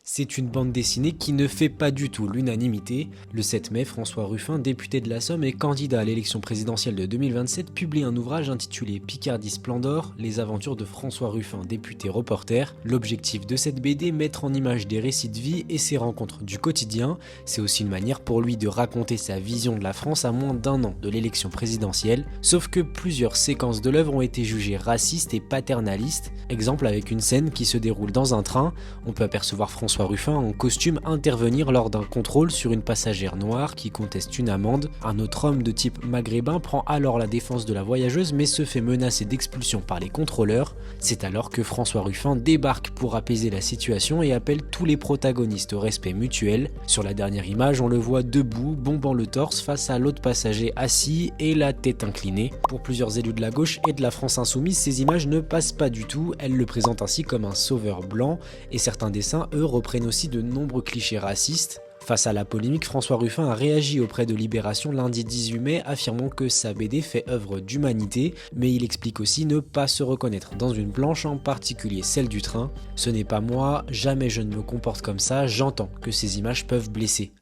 C'est une bande dessinée qui ne fait pas du tout l'unanimité. Le 7 mai, François Ruffin, député de la Somme et candidat à l'élection présidentielle de 2027, publie un ouvrage intitulé Picardie Splendor, les aventures de François Ruffin, député reporter. L'objectif de cette BD, mettre en image des récits de vie et ses rencontres du quotidien. C'est aussi une manière pour lui de raconter sa vision de la France à moins d'un an de l'élection présidentielle. Sauf que plusieurs séquences de l'œuvre ont été jugées racistes et paternalistes. Exemple avec une scène qui se déroule dans un train. On peut apercevoir François Ruffin en costume intervenir lors d'un contrôle sur une passagère noire qui conteste une amende. Un autre homme de type maghrébin prend alors la défense de la voyageuse mais se fait menacer d'expulsion par les contrôleurs. C'est alors que François Ruffin débarque pour apaiser la situation et appelle tous les protagonistes au respect mutuel. Sur la dernière image, on le voit debout, bombant le torse face à l'autre passager assis et la tête inclinée. Pour plusieurs élus de la gauche et de la France insoumise, ces images ne passent pas du tout. Elles le présentent ainsi comme un sauveur blanc et certains dessins, eux, reprennent aussi de nombreux clichés racistes. Face à la polémique, François Ruffin a réagi auprès de Libération lundi 18 mai, affirmant que sa BD fait œuvre d'humanité, mais il explique aussi ne pas se reconnaître dans une planche, en particulier celle du train. Ce n'est pas moi, jamais je ne me comporte comme ça, j'entends que ces images peuvent blesser,